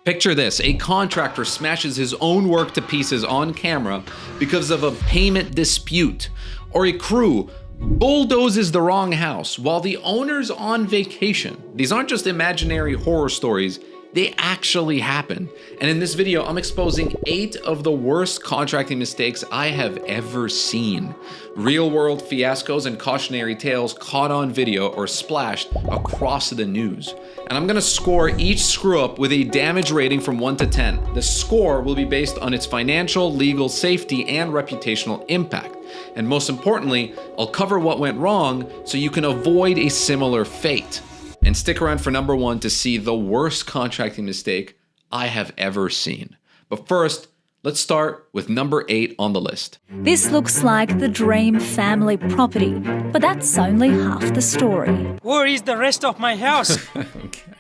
Picture this, a contractor smashes his own work to pieces on camera because of a payment dispute, or a crew bulldozes the wrong house while the owner's on vacation. These aren't just imaginary horror stories, they actually happen. And in this video, I'm exposing 8 of the worst contracting mistakes I have ever seen. Real world fiascos and cautionary tales caught on video or splashed across the news. And I'm gonna score each screw up with a damage rating from 1 to 10. The score will be based on its financial, legal, safety, and reputational impact. And most importantly, I'll cover what went wrong so you can avoid a similar fate. And stick around for number 1 to see the worst contracting mistake I have ever seen. But first, let's start with number 8 on the list. This looks like the dream family property, but that's only half the story. Where is the rest of my house? Okay.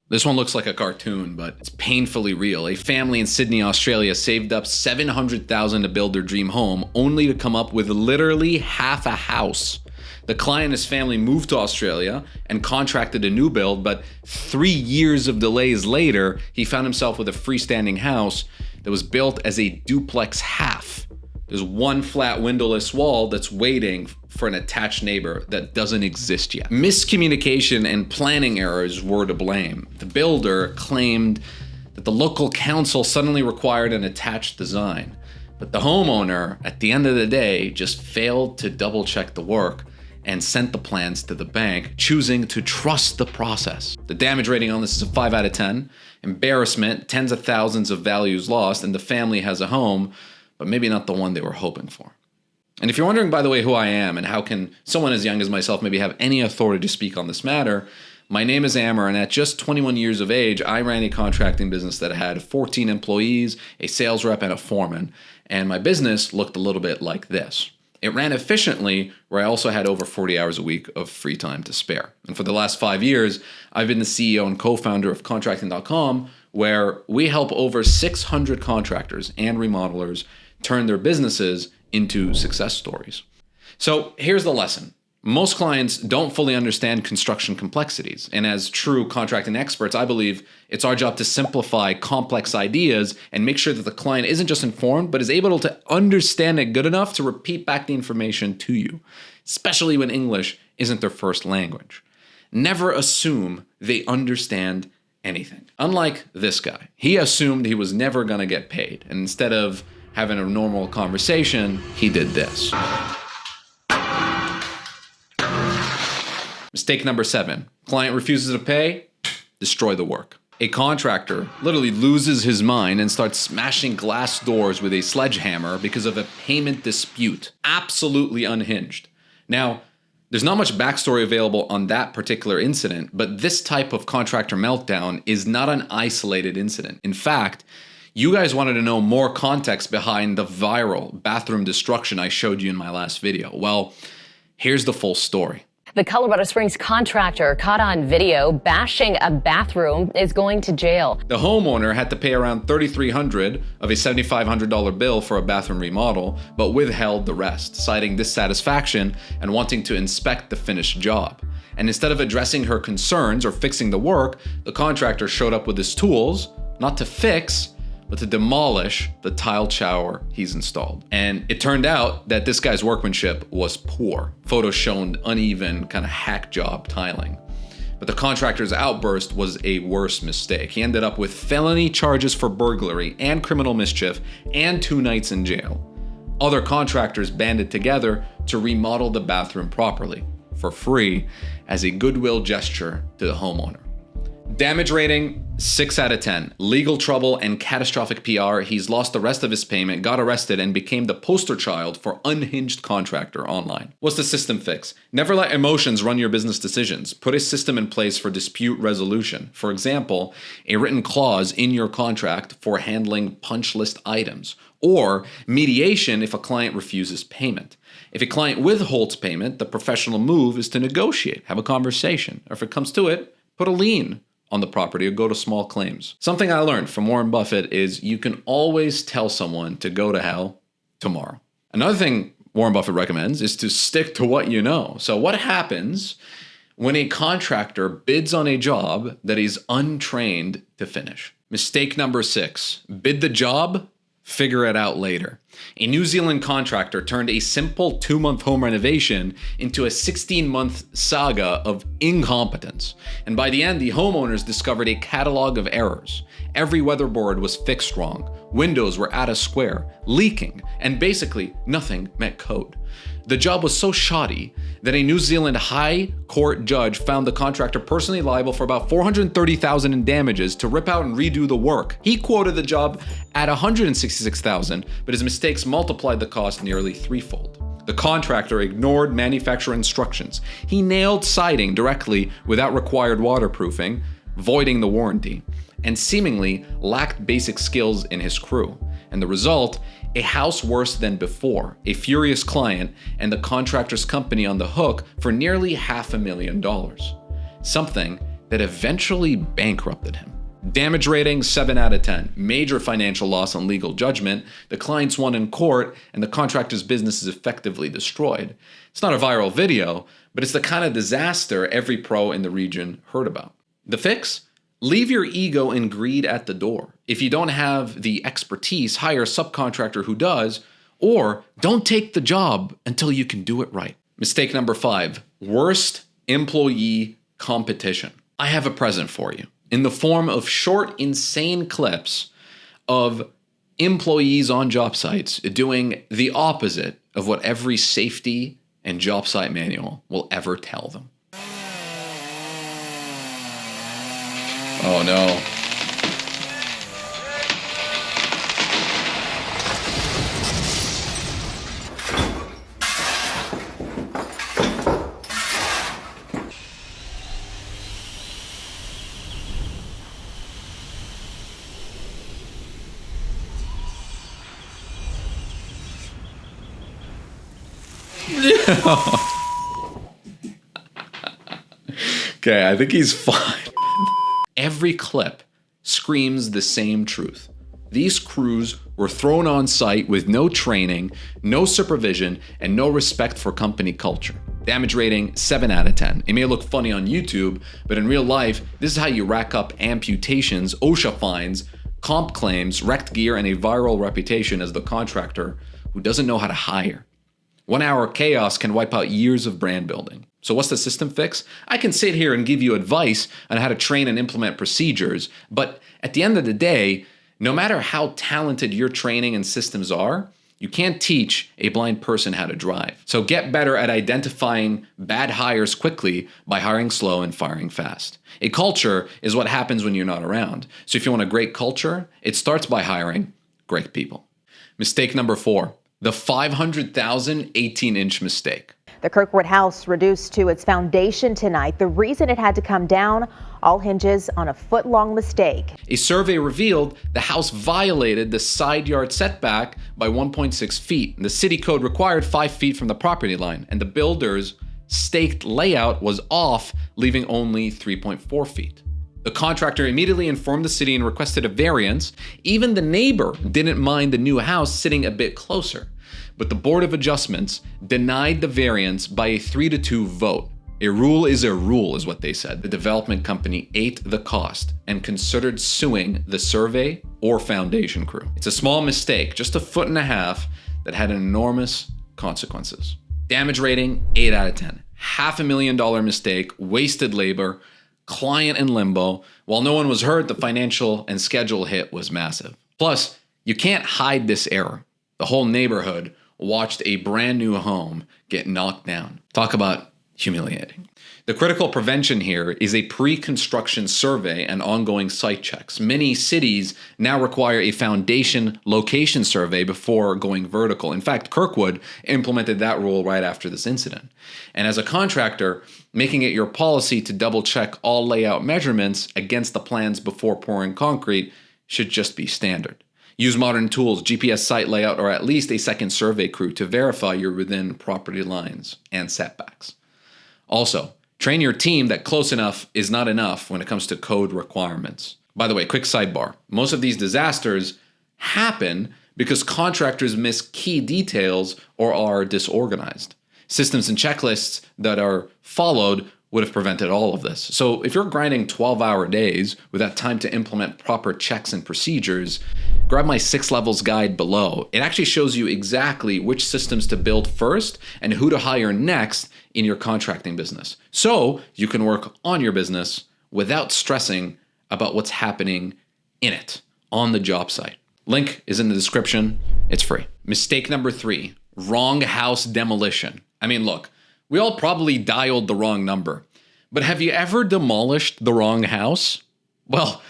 This one looks like a cartoon, but it's painfully real. A family in Sydney, Australia saved up $700,000 to build their dream home, only to come up with literally half a house. The client and his family moved to Australia and contracted a new build, but 3 years of delays later, he found himself with a freestanding house that was built as a duplex half. There's one flat windowless wall that's waiting for an attached neighbor that doesn't exist yet. Miscommunication and planning errors were to blame. The builder claimed that the local council suddenly required an attached design, but the homeowner, at the end of the day, just failed to double check the work and sent the plans to the bank, choosing to trust the process. The damage rating on this is a 5 out of 10. Embarrassment, tens of thousands of values lost, and the family has a home, but maybe not the one they were hoping for. And if you're wondering, by the way, who I am and how can someone as young as myself maybe have any authority to speak on this matter, my name is Amr, and at just 21 years of age, I ran a contracting business that had 14 employees, a sales rep, and a foreman. And my business looked a little bit like this. It ran efficiently, where I also had over 40 hours a week of free time to spare. And for the last 5 years, I've been the CEO and co-founder of contracting.com, where we help over 600 contractors and remodelers turn their businesses into success stories. So here's the lesson. Most clients don't fully understand construction complexities. And as true contracting experts, I believe it's our job to simplify complex ideas and make sure that the client isn't just informed, but is able to understand it good enough to repeat back the information to you, especially when English isn't their first language. Never assume they understand anything. Unlike this guy, he assumed he was never gonna get paid. And instead of having a normal conversation, he did this. Mistake number 7, client refuses to pay, destroy the work. A contractor literally loses his mind and starts smashing glass doors with a sledgehammer because of a payment dispute. Absolutely unhinged. Now, there's not much backstory available on that particular incident, but this type of contractor meltdown is not an isolated incident. In fact, you guys wanted to know more context behind the viral bathroom destruction I showed you in my last video. Well, here's the full story. The Colorado Springs contractor caught on video bashing a bathroom is going to jail. The homeowner had to pay around $3,300 of a $7,500 bill for a bathroom remodel, but withheld the rest, citing dissatisfaction and wanting to inspect the finished job. And instead of addressing her concerns or fixing the work, the contractor showed up with his tools, not to fix, but to demolish the tiled shower he's installed. And it turned out that this guy's workmanship was poor. Photos showed uneven, kind of hack job tiling. But the contractor's outburst was a worse mistake. He ended up with felony charges for burglary and criminal mischief and 2 nights in jail. Other contractors banded together to remodel the bathroom properly, for free, as a goodwill gesture to the homeowner. Damage rating, 6 out of 10. Legal trouble and catastrophic PR. He's lost the rest of his payment, got arrested, and became the poster child for unhinged contractor online. What's the system fix? Never let emotions run your business decisions. Put a system in place for dispute resolution. For example, a written clause in your contract for handling punch list items, or mediation if a client refuses payment. If a client withholds payment, the professional move is to negotiate, have a conversation, or if it comes to it, put a lien on the property or go to small claims. Something I learned from Warren Buffett is you can always tell someone to go to hell tomorrow. Another thing Warren Buffett recommends is to stick to what you know. So what happens when a contractor bids on a job that he's untrained to finish? Mistake number 6, bid the job, figure it out later. A New Zealand contractor turned a simple 2-month home renovation into a 16-month saga of incompetence. And by the end, the homeowners discovered a catalog of errors. Every weatherboard was fixed wrong, windows were out of square, leaking, and basically nothing met code. The job was so shoddy that a New Zealand High Court judge found the contractor personally liable for about $430,000 in damages to rip out and redo the work. He quoted the job at $166,000, but his mistakes multiplied the cost nearly threefold. The contractor ignored manufacturer instructions. He nailed siding directly without required waterproofing, voiding the warranty, and seemingly lacked basic skills in his crew. And the result, a house worse than before, a furious client, and the contractor's company on the hook for nearly $500,000. Something that eventually bankrupted him. Damage rating, 7 out of 10. Major financial loss on legal judgment. The clients won in court, and the contractor's business is effectively destroyed. It's not a viral video, but it's the kind of disaster every pro in the region heard about. The fix? Leave your ego and greed at the door. If you don't have the expertise, hire a subcontractor who does, or don't take the job until you can do it right. Mistake number 5, worst employee competition. I have a present for you in the form of short, insane clips of employees on job sites doing the opposite of what every safety and job site manual will ever tell them. Oh no. Okay, I think he's fine. Every clip screams the same truth. These crews were thrown on site with no training, no supervision, and no respect for company culture. Damage rating, 7 out of 10. It may look funny on YouTube, but in real life, this is how you rack up amputations, OSHA fines, comp claims, wrecked gear, and a viral reputation as the contractor who doesn't know how to hire. 1 hour chaos can wipe out years of brand building. So what's the system fix? I can sit here and give you advice on how to train and implement procedures, but at the end of the day, no matter how talented your training and systems are, you can't teach a blind person how to drive. So get better at identifying bad hires quickly by hiring slow and firing fast. A culture is what happens when you're not around. So if you want a great culture, it starts by hiring great people. Mistake number 4, the 500,000 18-inch mistake. The Kirkwood house reduced to its foundation tonight. The reason it had to come down all hinges on a foot-long mistake. A survey revealed the house violated the side yard setback by 1.6 feet. The city code required 5 feet from the property line, and the builder's staked layout was off, leaving only 3.4 feet. The contractor immediately informed the city and requested a variance. Even the neighbor didn't mind the new house sitting a bit closer. But the Board of Adjustments denied the variance by a 3-2 vote. A rule is a rule, is what they said. The development company ate the cost and considered suing the survey or foundation crew. It's a small mistake, just 1.5 feet, that had enormous consequences. Damage rating, 8 out of 10. $500,000 mistake, wasted labor, client in limbo. While no one was hurt, the financial and schedule hit was massive. Plus, you can't hide this error. The whole neighborhood watched a brand new home get knocked down. Talk about humiliating. The critical prevention here is a pre-construction survey and ongoing site checks. Many cities now require a foundation location survey before going vertical. In fact, Kirkwood implemented that rule right after this incident. And as a contractor, making it your policy to double check all layout measurements against the plans before pouring concrete should just be standard. Use modern tools, GPS site layout, or at least a second survey crew to verify you're within property lines and setbacks. Also, train your team that close enough is not enough when it comes to code requirements. By the way, quick sidebar. Most of these disasters happen because contractors miss key details or are disorganized. Systems and checklists that are followed would have prevented all of this. So if you're grinding 12-hour days without time to implement proper checks and procedures, grab my 6 levels guide below. It actually shows you exactly which systems to build first and who to hire next in your contracting business. So you can work on your business without stressing about what's happening in it on the job site. Link is in the description. It's free. Mistake number 3, wrong house demolition. I mean, look, we all probably dialed the wrong number, but have you ever demolished the wrong house? Well,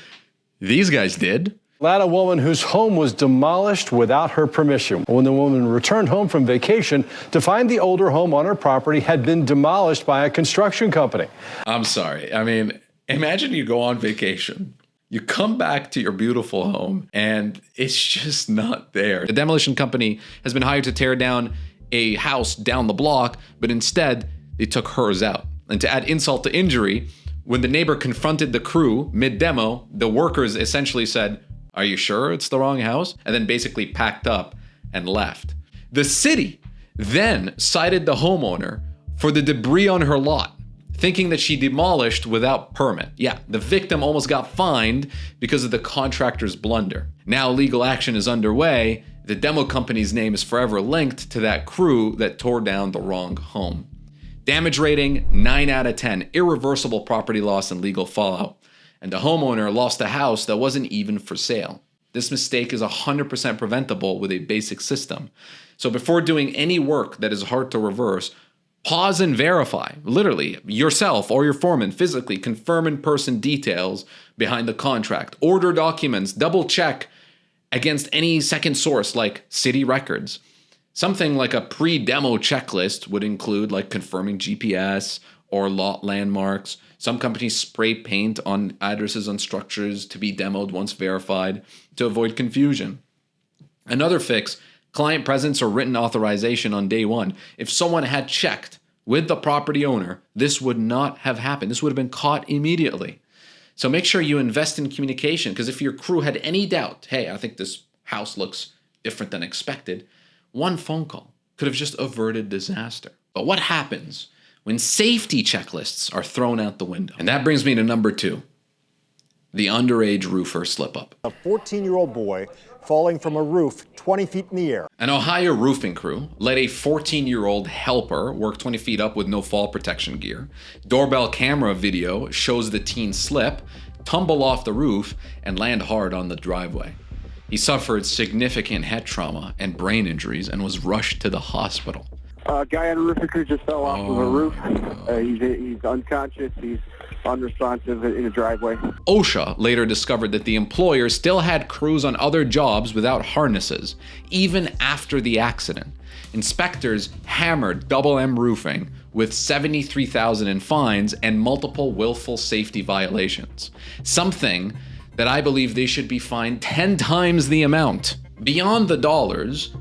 these guys did. Atlanta woman whose home was demolished without her permission. When the woman returned home from vacation to find the older home on her property had been demolished by a construction company. I'm sorry. I mean, imagine you go on vacation. You come back to your beautiful home and it's just not there. The demolition company has been hired to tear down a house down the block, but instead they took hers out. And to add insult to injury, when the neighbor confronted the crew mid-demo, the workers essentially said, "Are you sure it's the wrong house?" And then basically packed up and left. The city then cited the homeowner for the debris on her lot, thinking that she demolished without permit. Yeah, the victim almost got fined because of the contractor's blunder. Now legal action is underway. The demo company's name is forever linked to that crew that tore down the wrong home. Damage rating, 9 out of 10. Irreversible property loss and legal fallout. And the homeowner lost a house that wasn't even for sale. This mistake is 100% preventable with a basic system. So before doing any work that is hard to reverse, pause and verify, literally, yourself or your foreman physically confirm in-person details behind the contract. Order documents, double check against any second source like city records. Something like a pre-demo checklist would include like confirming GPS or lot landmarks. Some companies spray paint on addresses on structures to be demoed once verified to avoid confusion. Another fix, client presence or written authorization on day one. If someone had checked with the property owner, this would not have happened. This would have been caught immediately. So make sure you invest in communication, because if your crew had any doubt, hey, I think this house looks different than expected, one phone call could have just averted disaster. But what happens when safety checklists are thrown out the window? And that brings me to number 2, the underage roofer slip-up. A 14-year-old boy falling from a roof 20 feet in the air. An Ohio roofing crew let a 14-year-old helper work 20 feet up with no fall protection gear. Doorbell camera video shows the teen slip, tumble off the roof, and land hard on the driveway. He suffered significant head trauma and brain injuries and was rushed to the hospital. A guy on a roofing crew just fell off of a roof. He's unconscious. He's unresponsive in a driveway. OSHA later discovered that the employer still had crews on other jobs without harnesses, even after the accident. Inspectors hammered Double M Roofing with $73,000 in fines and multiple willful safety violations. Something that I believe they should be fined 10 times the amount. Beyond the dollars,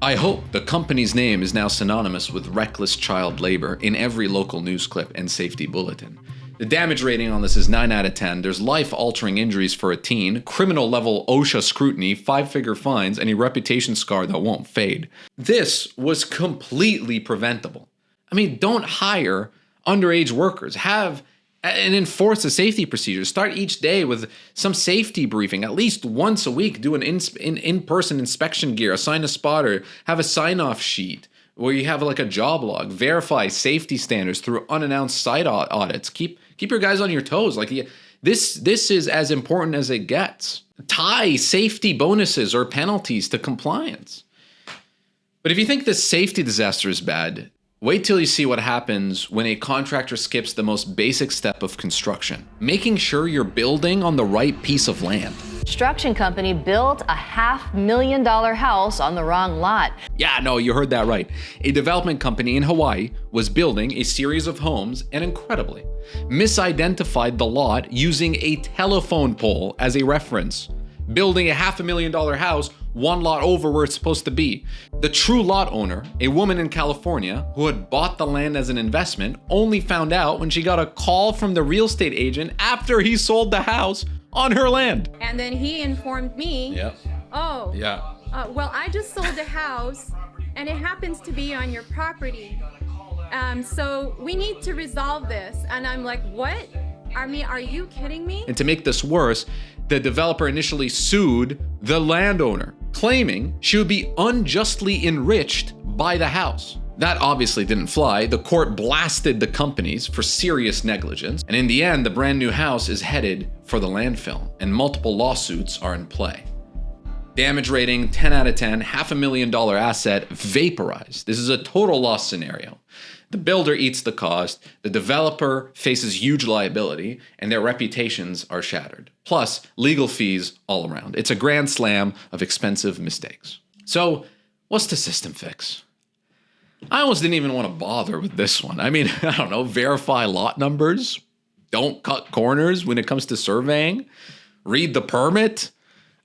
I hope the company's name is now synonymous with reckless child labor in every local news clip and safety bulletin. The damage rating on this is 9 out of 10. There's life-altering injuries for a teen, criminal-level OSHA scrutiny, 5-figure fines, and a reputation scar that won't fade. This was completely preventable. I mean, don't hire underage workers. Have and enforce the safety procedures. Start each day with some safety briefing. At least once a week, do an in-person inspection gear, assign a spotter, have a sign-off sheet where you have like a job log, verify safety standards through unannounced site audits. Keep your guys on your toes. Like this is as important as it gets. Tie safety bonuses or penalties to compliance. But if you think this safety disaster is bad, wait till you see what happens when a contractor skips the most basic step of construction, making sure you're building on the right piece of land. Construction company built a $500,000 house on the wrong lot. Yeah, no, you heard that right. A development company in Hawaii was building a series of homes and incredibly misidentified the lot using a telephone pole as a reference, building a $500,000 house one lot over where it's supposed to be. The true lot owner, a woman in California who had bought the land as an investment, only found out when she got a call from the real estate agent after he sold the house on her land. And then he informed me, well, I just sold a house and it happens to be on your property. So we need to resolve this. And I'm like, what? I mean, are you kidding me? And to make this worse, the developer initially sued the landowner, claiming she would be unjustly enriched by the house. That obviously didn't fly. The court blasted the companies for serious negligence. And in the end, the brand new house is headed for the landfill, and multiple lawsuits are in play. Damage rating 10 out of 10, $500,000 asset vaporized. This is a total loss scenario. The builder eats the cost, the developer faces huge liability, and their reputations are shattered. Plus, legal fees all around. It's a grand slam of expensive mistakes. So, what's the system fix? I almost didn't even want to bother with this one. I mean, I don't know, verify lot numbers, don't cut corners when it comes to surveying, read the permit.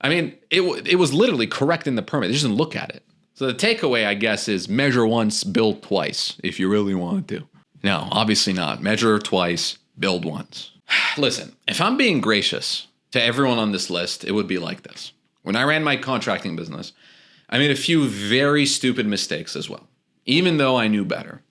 I mean, it was literally correct in the permit. They just didn't look at it. So the takeaway, I guess, is measure once, build twice, if you really want to. No, obviously not. Measure twice, build once. Listen, if I'm being gracious to everyone on this list, it would be like this. When I ran my contracting business, I made a few very stupid mistakes as well, even though I knew better.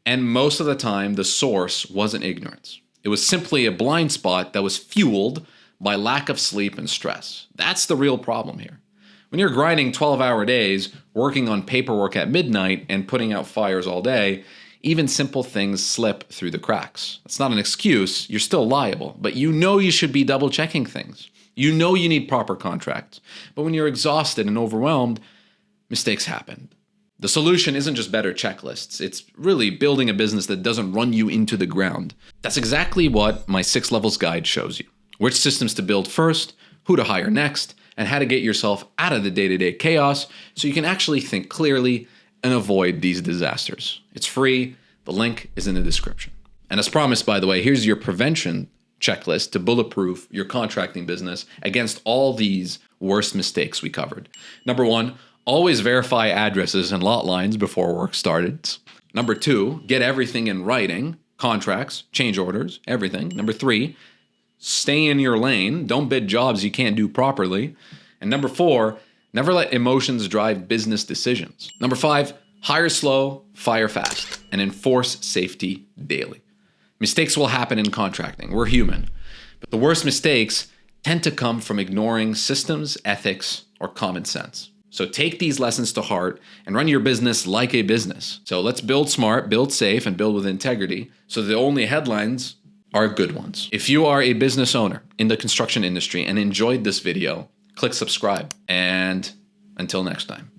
And most of the time, the source wasn't ignorance. It was simply a blind spot that was fueled by lack of sleep and stress. That's the real problem here. When you're grinding 12-hour days, working on paperwork at midnight, and putting out fires all day, even simple things slip through the cracks. That's not an excuse, you're still liable, but you know you should be double-checking things. You know you need proper contracts. But when you're exhausted and overwhelmed, mistakes happen. The solution isn't just better checklists, it's really building a business that doesn't run you into the ground. That's exactly what my 6 levels guide shows you. Which systems to build first, who to hire next, and how to get yourself out of the day-to-day chaos so you can actually think clearly and avoid these disasters. It's free. The link is in the description. And as promised, by the way, here's your prevention checklist to bulletproof your contracting business against all these worst mistakes we covered. Number 1, always verify addresses and lot lines before work started. Number 2, get everything in writing, contracts, change orders, everything. Number 3, stay in your lane. Don't bid jobs you can't do properly. And number 4, never let emotions drive business decisions. Number 5, hire slow, fire fast, and enforce safety daily. Mistakes will happen in contracting. We're human. But the worst mistakes tend to come from ignoring systems, ethics, or common sense. So take these lessons to heart and run your business like a business. So let's build smart, build safe, and build with integrity so the only headlines are good ones. If you are a business owner in the construction industry and enjoyed this video, click subscribe. And until next time.